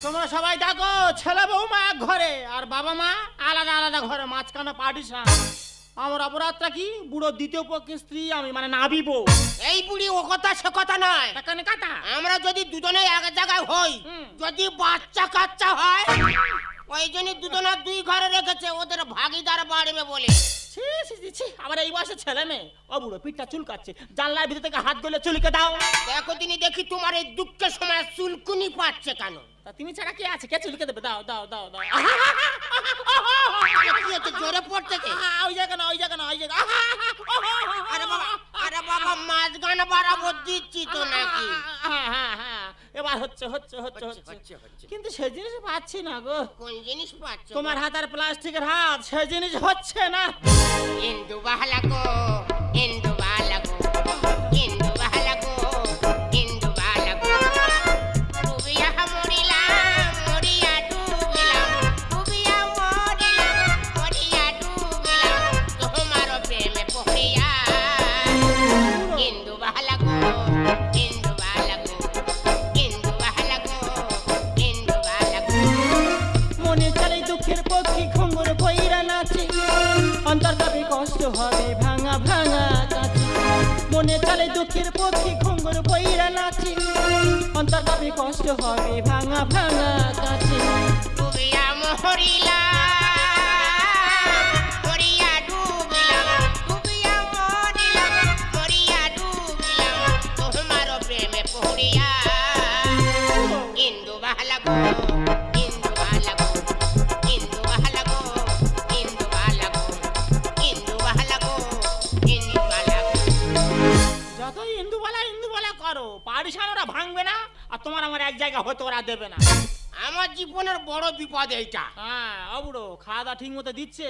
তোমরা সবাই দেখো ছেলে বৌমা এক ঘরে আর বাবা মা আলাদা আলাদা ঘরে, মাঝখানে পার্টিশন। আমার অপরাধটা কি? বুড়ো দ্বিতীয় পক্ষের স্ত্রী আমি, মানে নাবি বউ। এই বুড়ি ও কথা সে কথা নয়। কেন কথা? আমরা যদি দুজনে এক জায়গায় হই, যদি বাচ্চা কাচ্চা হয়, ওই জন্য দুজনে দুই ঘরে রেখেছে, ওদের ভাগিদার বাড়বে বলে। আবার এই বয়সে ছেলে মেয়ে। ও বুড়ো পিঠটা চুলকাচ্ছে, জানলার ভিতর থেকে হাত গলে চুলকে দাও। দেখো তিনি দেখি তোমার এই দুঃখের সময় চুলকুনি পাচ্ছে কেন? তুমি ছাড়া কে আছে? কে চুলকে দেবে? দাও দাও দাও দাও। জোরে পড়তে ওই জায়গা না, ওই জায়গা না, ওই জায়গা। আরে বাবা মাছ গান বাড়াবো দিচ্ছি তো নাকি? এবার হচ্ছে হচ্ছে হচ্ছে হচ্ছে, কিন্তু সেই জিনিস পাচ্ছি না গো। কোন জিনিস পাচ্ছ? তোমার হাতের প্লাস্টিকের হাত, সেই জিনিস হচ্ছে না। ইন্দু বাহালা গো, ইন্দু বাহালা গো, ইন্দু বাহালা গো, ইন্দু বাহালা গো। ডুবিয়া মরিলাম, মরিয়া ডুবিলাম, ডুবিয়া মরিলাম, মরিয়া ডুবিলাম, তোমার প্রেমে পড়িয়া। ইন্দু বাহালা গো, ইন্দু বাহালা গো, ইন্দু বাহালা গো, ইন্দু বাহালা গো। মনে চলে দুঃখের পক্ষী ঘুঙুর বইরা নাচে, অন্তর তবে কষ্ট হবে ভাঙা ভাঙা কাছে। মনে চলে দুঃখের পক্ষী ঘুঙুর বইরা নাচে, অন্তর তবে কষ্ট হবে ভাঙা ভাঙা কাছে। ডুবিয়া মরিলাম, মরিয়া ডুবিলাম, ডুবিয়া মরিলাম, মরিয়া ডুবিলাম, তোমার প্রেমে পড়িয়া। ইন্দু বাহালা গো, ইন্দু বাহালা গো, ইন্দু বাহালা গো, ইন্দু বাহালা গো, ইন্দু বাহালা গো, ইন্দু বাহালা গো। যতই ইন্দুবালা করো, পারিশান ওরা ভাঙবে না, আর তোমার আমার এক জায়গা হতে ওরা দেবে না। আমার জীবনের বড় বিপদ এইটা। হ্যাঁ অবুড়ো, খাওয়া দাওয়া ঠিক মতো দিচ্ছে?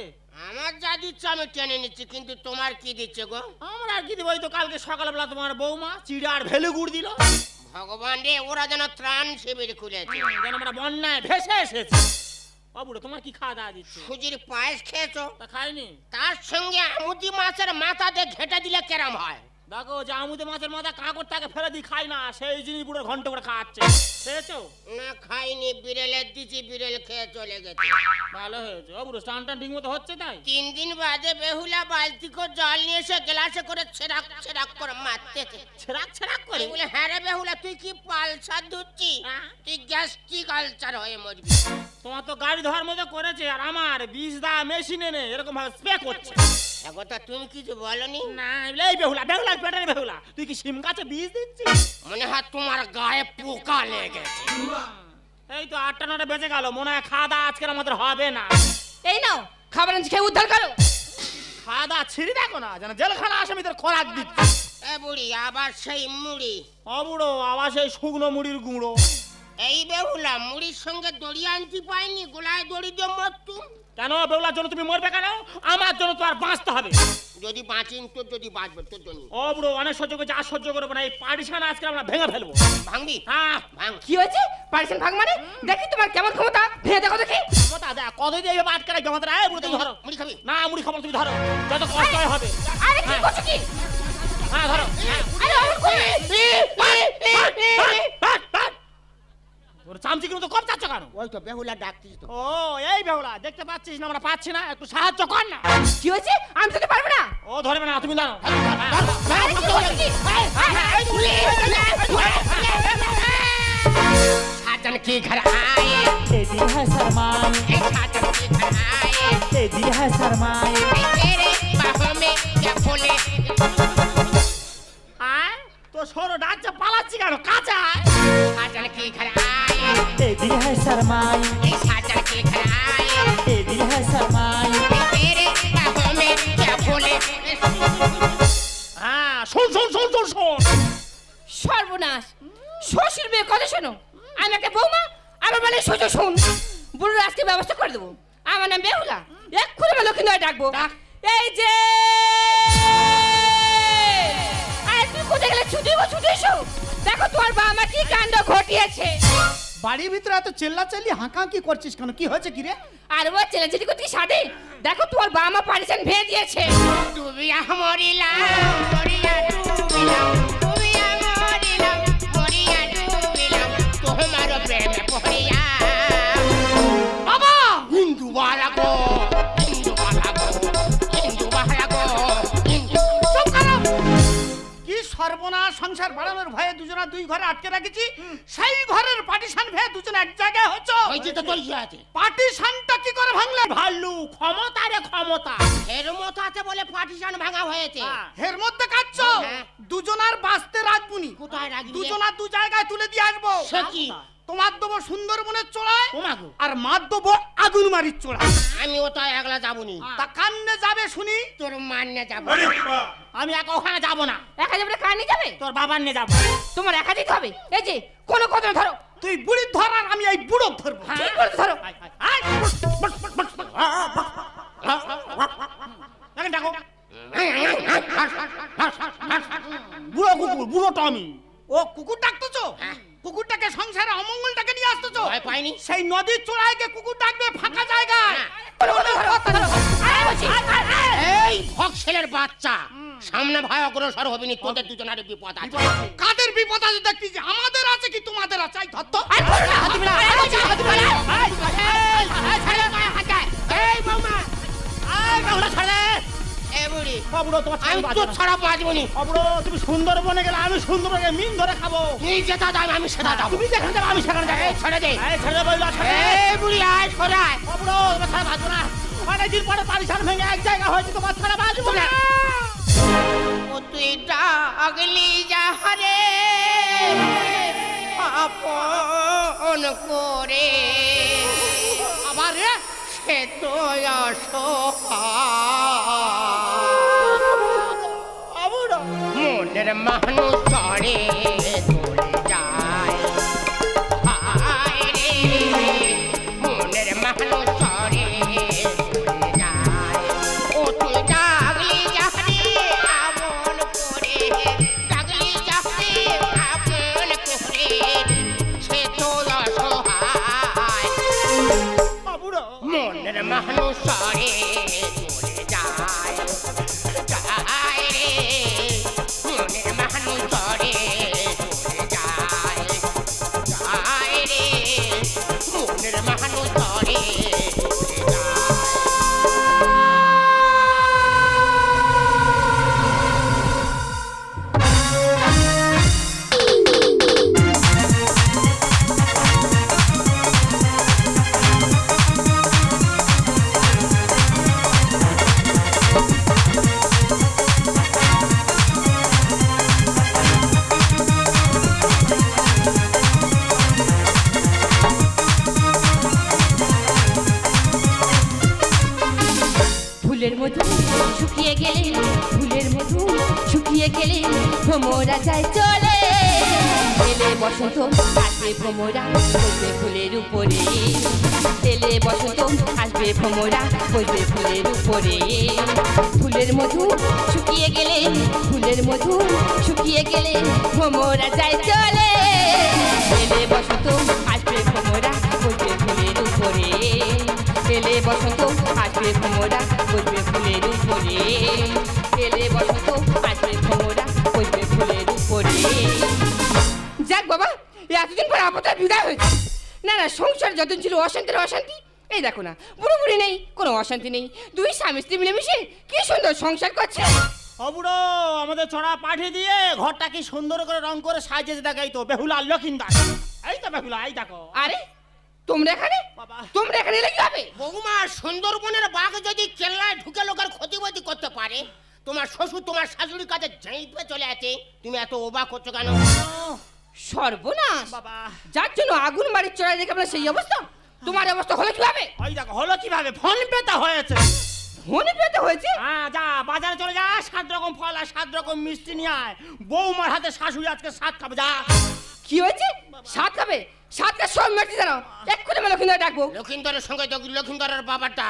আমার যা দিচ্ছে আমি টেনে নিচ্ছি, কিন্তু তোমার কি দিচ্ছে গো? আমার আর কি দেবো, ওই তো কালকে সকালবেলা তোমার বৌমা চিড়া আর ভেলু গুড় দিল। ভগবান রে, ওরা যেন ত্রাণ শিবির খুলেছে, যেন আমরা বন্যায় ভেসে এসেছি। অবুড়ো তোমার কি খাওয়া দাওয়া দিচ্ছে? সুজির পায়েস খেয়েছো? তা খাইনি। তার সঙ্গে আমুদি মাছের মাথা দিয়ে ঘেটে দিলে কেরাম হয়? দেখো যে আমুদে মাছের মাথা কাঁকড় তাকে ফেলে দিই, খাই না, সেই জিনিস বুড়ো ঘন্টা করে খাওয়াচ্ছে। খেয়েছো? না খাইনি, বিড়েলের দিছি, বিড়েল খেয়ে চলে গেছে। ভালো হয়েছে। অবুড়ো স্নান টান ঠিক মতো হচ্ছে? তাই 3 দিন বাদে বেহুলা বালতি করে জল নিয়ে এসে গ্লাসে করে ছেড়াক ছেড়াক করে মারতেছে। ছেড়াক ছেড়াক করে? বলে হ্যাঁ রে বেহুলা, তুই কি পালসার ধুচ্ছি? তুই গ্যাস্ট্রিক আলসার হয়ে মরবি। তোমার তো গাড়ি ধোয়ার মতো করেছে, আর আমার বিষ দা মেশিন এনে এরকম ভাবে স্প্রে করছে। কথা তুমি কিছু বলনি? না এই বেহুলা, বেহুলা পেটের বেহুলা, তুই কি শিম গাছে বীজ দিচ্ছিস? মনে হয় তোমার গায়ে পোকা লেগেছে। এই তো 8টা 9টা বেজে গেল, মনে হয় খাওয়া দাওয়া আজকে আমাদের হবে না। এই নাও খাবার আনছি, খেয়ে উদ্ধার করো। খাওয়া দাওয়া ছিঁড়ি দেখো না, যেন জেলখানা আসামিদের খোরাক দিচ্ছে। এ বুড়ি আবার সেই মুড়ি? অবুড়ো আবার সেই শুকনো মুড়ির গুঁড়ো। এই বেহুলা মুড়ির সঙ্গে দড়ি আনতে পাইনি, গোলায় দড়ি দিয়ে মরতুম। কেন বেহুলার জন্য তুমি মরবে কেন? আমার জন্য তো আর বাঁচতে হবে। যদি বাঁচিন তোর, যদি বাঁচবে তোর জন্য। অবুড়ো অনেক সহ্য করছে, আর সহ্য করবো না। এই পার্টিশন আজকে আমরা ভেঙে ফেলবো। ভাঙবি? হ্যাঁ ভাঙ। কি হয়েছে? পারিশন ভাগ মানে? দেখি তোমার কেমন ক্ষমতা, ভেঙে দেখো দেখি। ক্ষমতা দেখ, কতই দিয়ে এইভাবে আটকে রাখবে আমাদের। এই বুড়ো তুমি ধরো। মুড়ি খাবি? না মুড়ি খাবো, তুমি ধরো, যত কষ্ট হয় হবে। আরে কি করছো কি? হ্যাঁ ধরো। আরে আমার কোলে ওর চামচি কিন্তু কম চাচ্ছ কেন? ওই তো বেহুলা ডাকতিস তো। ও এই বেহুলা, দেখতে পাচ্ছিস না আমরা পাচ্ছি না, একটু সাহায্য কর না। কি হয়েছে? আমি তো পারবো না। ও ধরবে না, তুমি ধরো। আরে কি করছো কি? साजन के घर आए, तेरी है शर्माए, साजन के घर आए, तेरी है शर्माए। तेरे बाहों में क्या बोले? আয় তো সরো ডাকছে, পালাচ্ছি কেন? কাঁচা साजन के घर आए, तेरी है शर्माए, साजन के घर आए, तेरी है शर्माए। तेरे बाहों में क्या बोले? হ্যাঁ শোন শোন শোন শোন শোন। সর্বনাশ, শ্বশুর মেয়ে কথা শোনো। আমি একটা বৌমা, আমার মানে শ্বশুর শোন। বুড়োর আজকে ব্যবস্থা করে দেবো। আমার নাম বেহুলা, এক্ষুনি আমি লক্ষ্মী ডাকবো। এই যে আরে তুই কোথায় গেলে? ছুটি এসো, দেখো তোমার বাবা মা কি কাণ্ড ঘটিয়েছে। বাড়ির ভিতরে এত চেল্লাচাল্লি হাঁকাহাঁকি করছিস কেন? কি হয়েছে কি রে? আর ও চেলাচেলি করতে সাথে দেখো তোমার বাবা মা পারিশন ভেঙে দিয়েছে। ডুবিয়া মরিলাম, মরিয়া ডুবিলাম, ডুবিয়া মরিলাম, মরিয়া ডুবিলাম, তোমার প্রেমে পড়িয়া। দুজনা দুই ঘরে আটকে রেখেছি, সেই ঘরের পার্টিশন ভেঙে দুজন এক জায়গায় হচ্ছে। ওই যে তো তৈরি আছে। পার্টিশনটা কি করে ভাঙলে? ভাল্লু ক্ষমতা রে ক্ষমতা। এর মতো আছে বলে পার্টিশন ভাঙা হয়েছে। এর মধ্যে কাচ্ছ হ্যাঁ। দুজনার বাঁচতে রাখবুনি, কোথায় রাখবি? দুজনা দু জায়গায় তুলে দিয়ে আসবো। সে কি? তোমার দেবো সুন্দরবনের চোড়ায়, তোমাকে আর মার দেবো আগুনমারির চোড়ায়। আমি ওটা একলা যাবনি, তা কান্নে যাবে শুনি? তোর মান্নে যাব। আমি একা ওখানে যাবো না, একা যাবে না, কার নিয়ে যাবে? তোর বাবার নিয়ে যাবো। তোমার একা দিতে হবে। এই যে কোনো কথা ধরো। তুই বুড়ির ধর আর আমি এই বুড়ো ধরবো। ঠিক করে ধরো। আয়, এখানে দেখো বুড়ো কুকুর, বুড়ো টমি। ও কুকুর ডাকতেছো? কুকুরটাকে সংসারে অমঙ্গলটাকে নিয়ে আসতেছো? ভয় পাইনি। সেই নদীর চূড়ায় গিয়ে কুকুর ডাকবে ফাঁকা জায়গায়। এই ফক্সেলের বাচ্চা, সামনে ভয় অগ্রসর হবি নি, তোদের দুজনের বিপদ আছে। কাদের বিপদ আছে দেখতেছি? আমাদের আছে কি তোমাদের আছে? এই ধর তো। এই বৌমা, আয় বাবুরা ছাড়ে। এ বুড়ি, বাবুরা তোমার আমি ছাড়া তো বাঁচবো না। ছাড়া বাঁচবনি। বাবুরা তুমি সুন্দরবনে গেলে আমি সুন্দরবনে মিন ধরে খাবো। তুই যেটা যাবি আমি সেটা যাবো। তুমি যেখানে যাবে আমি সেখানে যাবো। এই ছেড়ে দে। আয় ছেড়ে দেবো, এগুলো ছেড়ে দে। এই বুড়ি আয় সরায়। বাবুরা তোমার ছাড়া বাঁচবো না। অনেকদিন পরে পারিশান ভেঙে এক জায়গা হয়েছে, তোমার ছাড়া বাঁচবো না। ও তুই ডাকলি যাহারে আপন করে, আবার রে সে তো বাবুরা মনের মানুষ করে চলে যায়। হায় রে, মনের মানুষ করে চলে যায়। ও তুই ডাকলি যাহারে আপন করে, ডাকলি যাহারে আপন করে, সে তো অসহায়। বাবুরা মনের মানুষ করে চলে যায়। যায় রে, মনের মানুষ করে চলে যায়। যায় রে, মনের মানুষ করে চলে যায়। ফুলের মধু শুকিয়ে গেলে, ফুলের মধু শুকিয়ে গেলে ভ্রমরা যায় চলে। এলে বসন্ত আসবে ভ্রমরা বসবে ফুলের উপরে। এলে বসন্ত আসবে ভ্রমরা বসবে ফুলের উপরে। ফুলের মধু শুকিয়ে গেলে, ফুলের মধু শুকিয়ে গেলে ভ্রমরা যায় চলে। এলে বসন্ত আসবে ভ্রমরা বসবে ফুলের উপরে। এলে বসন্ত আসবে ভ্রমরা বসবে ফুলের উপরে। এলে বসন্ত আসবে ভ্রমরা বসবে ফুলের উপরে। যাক বাবা, এতদিন পর আপনার বিদায় হয়েছে। না না, সংসার যতদিন ছিল অশান্তির অশান্তি, এই দেখো না, বুড়ো বুড়ি নেই, কোনো অশান্তি নেই, দুই স্বামী স্ত্রী মিলেমিশে কি সুন্দর সংসার করছে। বাবুরা আমাদের ছড়া পাঠিয়ে দিয়ে ঘরটা কি সুন্দর করে রং করে সাজিয়েছে, দেখাই তো বেহুলা লক্ষিন্দর। এই তো বেহুলা, এই দেখো। আরে তোমরা এখানে, বাবা। তোমরা এখানে এলে কি হবে? বৌমা, সুন্দরবনের বাঘ যদি কেল্লায় ঢুকে লোকের ক্ষতিবতি করতে পারে, তোমার শ্বশুর তোমার শাশুড়ির কাছে ঝেঁপে চলে আছে, তুমি এত অবাক করছো কেন? সর্বনাশ, বাবা যার জন্য আগুন বাড়ির চড়াই দেখে আপনার সেই অবস্থা, তোমার অবস্থা হলো কিভাবে? ওই দেখো হলো কিভাবে, ফোন পেতে হয়েছে। মনে পেতে হয়েছে? হ্যাঁ যা বাজারে চলে যা, 7 রকম ফল আর 7 রকম মিষ্টি নিয়ে আয়। বৌমার হাতে শাশুড়ি আজকে 7 খাবে, যা। কি হয়েছে? সাত খাবে? সাতটা সব মেরছি জানো, এক্ষুনি আমি লক্ষিন্দর ডাকবো। লক্ষিন্দরের সঙ্গে লক্ষিন্দরের বাবাটা।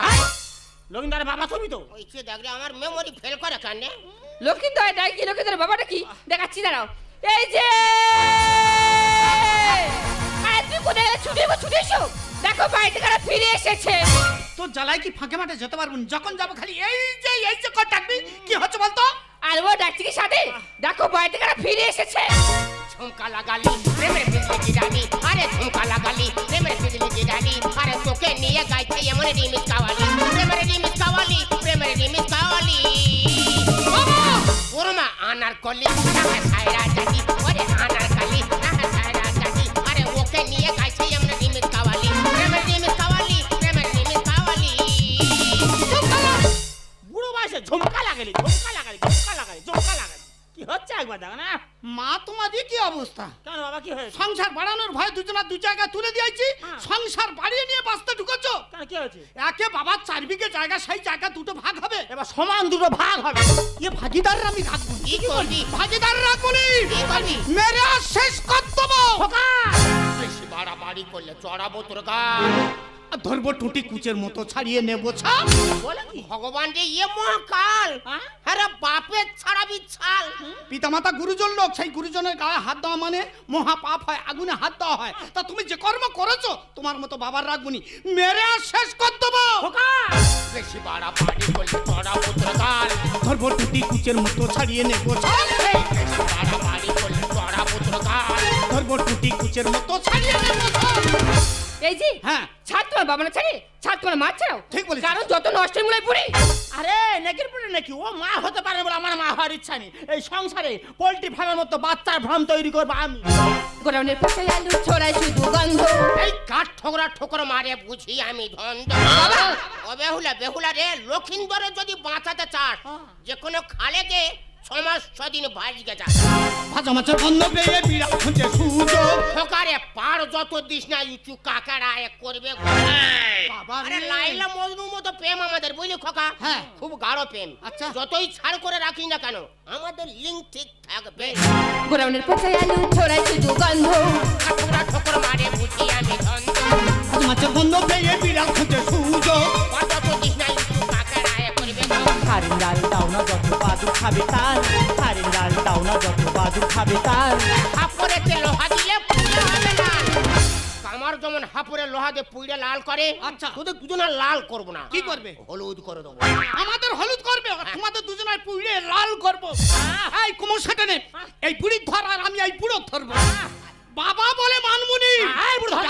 লক্ষিন্দরের বাবা তুমি তো। ওই যে দেখ রে, আমার মেমোরি ফেল করে কেন? লক্ষিন্দর ডাক কি, লক্ষিন্দরের বাবাটা কি দেখাচ্ছি দাঁড়াও। এই যে তুই কোথায় ছুটে এসো, দেখো বাড়িতে কারা ফিরে এসেছে। তোর জ্বালায় কি ফাঁকে মাঠে যেতে পারবো না, যখন যাবো খালি এই যে কর ডাকবি। কি হচ্ছে বলতো? আর ও ডাকছি কি সাথে, দেখো বাড়িতে কারা ফিরে এসেছে। ঝুমকা লাগালি প্রেমের বিজলি জিরানি, আরে ঝুমকা লাগালি প্রেমের বিজলি জিরানি, আরে তোকে নিয়ে গাইছে এমন রিমিক্স কাওয়ালি, প্রেমের রিমিক্স কাওয়ালি, প্রেমের রিমিক্স কাওয়ালি। ওরমা আনারকলি, সাইরা জানি, ওরে আনারকলি, হয়েছে? সংসার বাড়ানোর ভয় দুজনা দু জায়গায় তুলে দিয়েছি, সংসার বাড়িয়ে নিয়ে বাঁচতে ঢুকেছো। কেন কি হয়েছে? একে বাবার 4 বিঘে জায়গা, সেই জায়গা দুটো ভাগ হবে। এবার সমান দুটো ভাগ হবে। এ ভাগিদার আমি রাখবো না। কি করবি? ভাগিদার রাখবো না। কি করবি? মেরে শেষ কর দেবো। বেশি বাড়াবাড়ি করলে চড়াবো তোর গাল। আর ধরবো টুটি কুচের মতো ছাড়িয়ে নেবো ছাপ। বলে কি ভগবান রে, ইয়ে মহাকাল। আরে বাপের ছাড়াবি ছাল। পিতামাতা গুরুজন লোক, সেই গুরুজনের গায়ে হাত দেওয়া মানে মহা পাপ হয়, আগুনে হাত দেওয়া হয়। তা তুমি যে কর্ম করেছো তোমার মতো বাবার রাখবনি, মেরে শেষ কর দেবো। বেশি বাড়াবাড়ি করলে চড়াবো তোর গাল। ধরবো টুটি কুচের মতো ছাড়িয়ে নেবো ছাপ। বেশি বাড়াবাড়ি করলে চড়াবো তোর গাল। ধরবো টুটি কুচের মতো ছাড়িয়ে নেবো ছাপ। এই যে হ্যাঁ। ছাড় তোমার বাবা না ছাড়ে, ছাড় তোমার মা ছাড়াও। ঠিক বলেছিস। কারণ যত নষ্টের মূলায় পড়ি। আরে নেকির পরে নাকি ও মা হতে পারে বলে আমার মা হওয়ার ইচ্ছা নেই। এই সংসারে পোল্ট্রি ফার্মের মতো বাচ্চার ভ্রম তৈরি করবো আমি। গোডাউনের পাশে আলু ছড়ায় শুধু গন্ধ। এই কাঠ ঠোকরা ঠোকর মারে বুঝি আমি ধন্দ। ও বেহুলা, বেহুলা রে, লক্ষিন্দরে যদি বাঁচাতে চাস, যে কোনো খালে গে 6 মাস 6 দিন ভাজকে যা। ভাজা মাছের গন্ধ পেয়ে বিড়াল খুঁজে সুযোগ। ঠোকারে পার যত দিস না উঁচু কাকারা এক করবে। বাবা রে। আরে লাইলা মজনুর মতো প্রেম আমাদের, বুঝলি খোকা? হ্যাঁ। খুব গাঢ় প্রেম। আচ্ছা। যতই ছাড় করে রাখি না কেন, আমাদের লিঙ্ক ঠিক থাকবে। গোডাউনের পাশে আলু ছড়ায় শুধু গন্ধ। ঠোকরা ঠোকর মারে বুঝি আমি ধন্দ। ভাজা মাছের গন্ধ পেয়ে বিড়াল খুঁজে সুযোগ। পার যত দিস না উঁচু কাকারা এক করবে। হারিন ডাল দাও না যত বাদুর খাবে তার। হারিন ডাল দাও না যত বাদুর খাবে তার। হাপুরেতে লোহা দিলে পুড়ে হবে লাল। কামার যেমন হাপুরে লোহা দিয়ে পুড়ে লাল করে, আচ্ছা। তোদের দুজনের লাল করবো না। কি করবে? হলুদ করে দেবো। আমাদের হলুদ করবে, আর তোমাদের দুজনের পুড়ে লাল করবো। এই কুমোর সাথে নে, এই বুড়ির ধর আর আমি এই বুড়োর ধরবো। বাবা বলে মানমুনি। আয় বুড়ো ধর,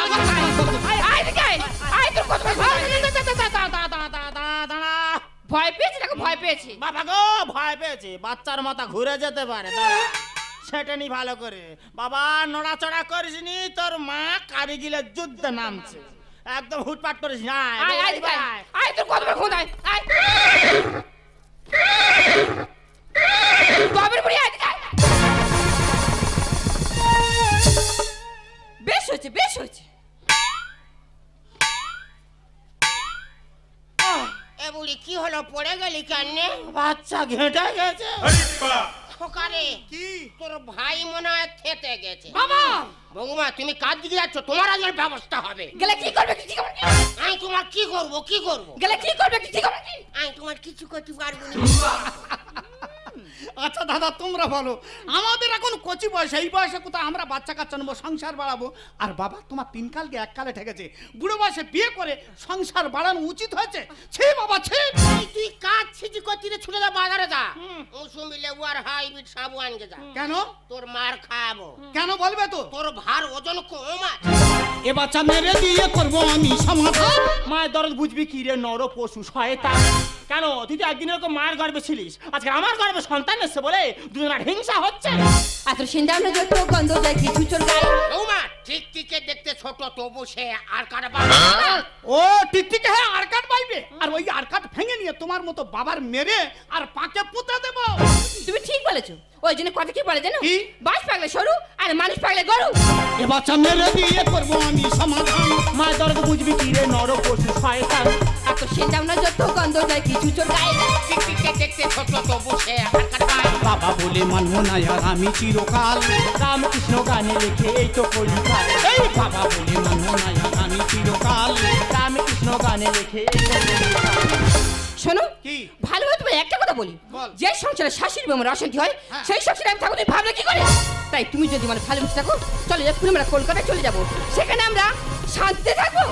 আয় আয় এদিকে আয়। আয় তোর কত ভয় পেয়েছি, দেখো ভয় পেয়েছি। বাবা গো ভয় পেয়েছে, বাচ্চার মাথা ঘুরে যেতে পারে। দাঁড়া, সেটা নি ভালো করে। বাবা নড়াচড়া করিস নি, তোর মা কারিগিলের যুদ্ধে নামছে। একদম হুটপাট করিস না। আয় আয় এদিকে আয়। আয় তোর কত খুন আয়। আয় বাবার বুড়ি আয় এদিকে আয়। বেশ হয়েছে, বেশ হয়েছে। এ বুড়ি কি হলো, পড়ে গেলি কেন? বাচ্চা ঘেঁটে গেছে। ঠোকারে কি? তোর ভাই মনে হয় খেতে গেছে। বাবা বৌমা তুমি কার দিকে যাচ্ছ? তোমার আজের ব্যবস্থা হবে। গেলে কি করবে, কি করবে? আমি তোমার কি করব, কি করব? গেলে কি করবে, কি করবে? আমি তোমার কিছু করতে পারবো না। আচ্ছা দাদা তোমরা বলো, আমাদের এখন কচি বয়স, এই বয়সে কোথাও আমরা বাচ্চা কাচ্চা নেবো, সংসার বাড়াবো? আর বাবা তোমার 3 কালকে 1 কালে ঠেকেছে, বুড়ো বয়সে বিয়ে করে সংসার বাড়ানো উচিত হয়েছে? ছি বাবা ছি। এই তুই কাজ ছিজি করতে ছুটে যা বাজারে যা, মুসুম্বি লেবু আর হাইব্রিড সাবু আনকে যা। কেন? তোর মার খাবো। কেন বলবে তো? তোর ভার ওজন কম আছে। এ বাচ্চা মেরে দিয়ে করবো আমি সমাধান। মায়ের দরদ বুঝবি কি রে নর পশু শয়তান। কেন তুই তো একদিন এরকম মায়ের গর্ভে ছিলিস, আজকে আমার গর্ভে সন্তান এসছে বলে দুজনের হিংসা হচ্ছে। এত সিন্দাম না যত গন্ধ যায় কিছু চোর গায়ে। বৌমা ঠিক টিকে দেখতে ছোট, তবু সে আর কারবা। ও টিকটিকে হ্যাঁ আর কাট পাইবে, আর ওই আর কাট ভেঙে নিয়ে তোমার মতো বাবার মেরে আর পাকে পুঁতে দেবো। তুমি ঠিক বলেছো। ওই জন্য কথা কি বলে জানো? কি? বাস পাগলে সরু আর মানুষ পাগলে গরু। এ বাচ্চা মেরে দিয়ে করবো আমি সমাধান। মায়ের দরদ বুঝবি কি রে নর পশু শয়তান। এত সিন্দাম না যত গন্ধ যায় কিছু চোর গায়ে। ঠিক টিকে দেখতে ছোট, তবু সে আর কারবা। বাবা বলে মানবো না আর আমি চিরকাল। রামকৃষ্ণ গানে লিখে এই তো কলিকাল। এই বাবা বলে মানবো না আর আমি চিরকাল। রামকৃষ্ণ গানে লিখে এই তো কলিকাল। শোনো কি? ভালো হয়ে তুমি একটা কথা বলি, বল। যে সংসারে শাশুড়ি আমার অশান্তি হয় হ্যাঁ। সেই সংসারে আমি থাকবো, তুমি ভাবলে কি করে? তাই তুমি যদি মানে ভালোবেসে থাকো চলে এক্ষুনি আমরা কলকাতায় চলে যাবো, সেখানে আমরা শান্তিতে থাকবো।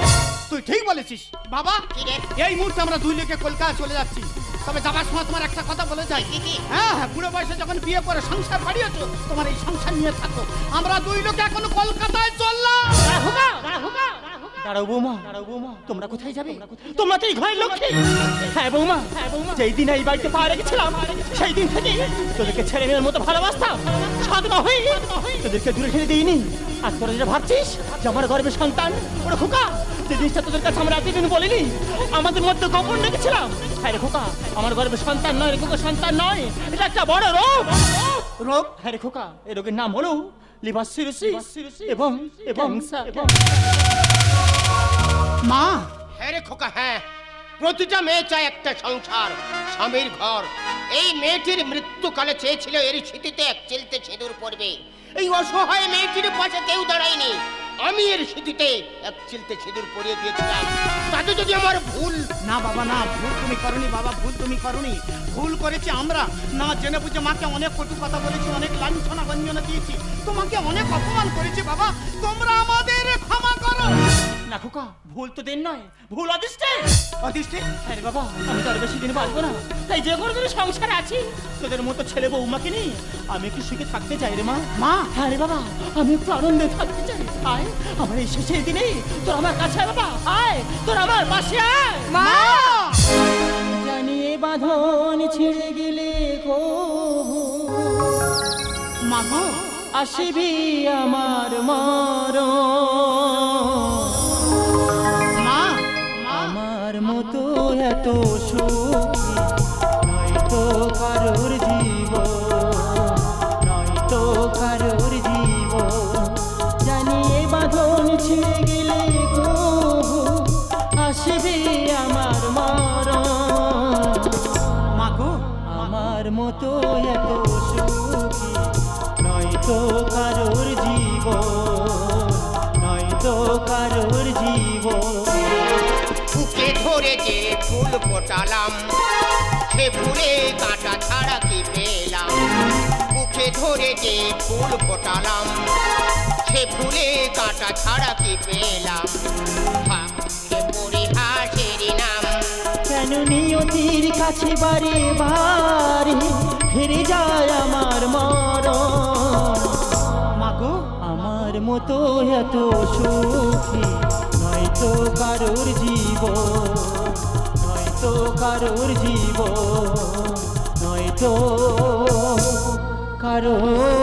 তুই ঠিক বলেছিস বাবা। কি রে? এই মুহূর্তে আমরা 2 লোকে কলকাতা চলে যাচ্ছি। তবে যাবার সময় তোমার একটা কথা বলে যাই। কি? হ্যাঁ হ্যাঁ, বুড়ো বয়সে যখন বিয়ে করে সংসার বাড়িয়েছো, তোমার এই সংসার নিয়ে থাকো। আমরা 2 লোকে এখন কলকাতায় চললাম। দাঁড়াও বৌমা, তোমরা কোথায় যাবে? তোমরা তো এই ঘরের লক্ষ্মী। হ্যাঁ বৌমা, যেই দিন এই বাড়িতে পা রেখেছিলাম সেই দিন থেকে তোদেরকে ছেলে মেয়ের মতো ভালোবাসতাম। সাধনা হয়ে তোদেরকে দূরে ঠেলে দিইনি। আর তোরা যেটা ভাবছিস যে আমার গর্ভের সন্তান, ওরা খোকা, যে জিনিসটা তোদের কাছে আমরা এতদিন বলিনি, আমাদের মধ্যে গোপন রেখেছিলাম। হ্যাঁ রে খোকা, আমার গর্ভের সন্তান নয় রে খোকা, সন্তান নয়, এটা একটা বড় রোগ। রোগ? হ্যাঁ রে খোকা, এই রোগের নাম হলো লিভার সিরোসিস এবং এবং মা হ্যাঁ রে খোকা, হ্যাঁ, প্রতিটা মেয়ে চায় একটা সংসার, স্বামীর ঘর। এই মেয়েটির মৃত্যুকালে চেয়েছিল এর স্মৃতিতে এক চিলতে সিঁদুর পড়বে। এই অসহায় মেয়েটির পাশে কেউ দাঁড়ায়নি, আমি এর স্মৃতিতে এক চিলতে সিঁদুর পরিয়ে দিয়েছিলাম। তাতে যদি আমার ভুল। না বাবা না, ভুল তুমি করনি বাবা, ভুল তুমি করনি। ভুল করেছি আমরা, না জেনে বুঝে মাকে অনেক কটু কথা বলেছি, অনেক লাঞ্ছনা গঞ্জনা দিয়েছি, তোমাকে অনেক অপমান করেছি বাবা, তোমরা আমাদের ক্ষমা করো। না খোকা, ভুল তো দেন নয়, ভুল অদৃষ্টে। অদৃষ্টে? আরে বাবা, আমি তো আর বেশি দিন বাঁচবো না, তাই যে কোনো দিন সংসারে আছি তোদের মতো ছেলে বৌমাকে নিয়ে আমি একটু সুখে থাকতে চাই রে মা। মা হ্যাঁ রে বাবা, আমি একটু আনন্দে থাকতে চাই। আয় আমার এই শেষের দিনেই তোর আমার কাছে আয় বাবা, আয় তোর আমার পাশে আয়। মা জানিয়ে বাঁধন ছিঁড়ে গেলে গো মা গো, আসবি আমার মরণ। মা আমার মতো এত সুখী নয়তো কারোর জীবন, নয়তো কারোর জীবন। জানিয়ে বাঁধন ছিঁড়ে গেলে গো আসবে আমার মরণ। মা গো, আমার মতো এত সুখী নয়তো কারোর জীবন, নয়তো কারোর জীবন। বুকে ধরে যে ফুল ফোটালাম, সে ফুলে কাঁটা ছাড়া কি পেলাম। বুকে ধরে যে ফুল ফোটালাম, সে ফুলে কাঁটা ছাড়া কি পেলাম। ভাগ্যে পরিহাসের নাম। কেন নিয়তির কাছে বারে বারে ফিরে যায় আমার মরণ। মা গো, আমার মতো এত সুখী নয়তো কারোর জীবন, নয়তো কারোর জীবন, নয়তো কারোর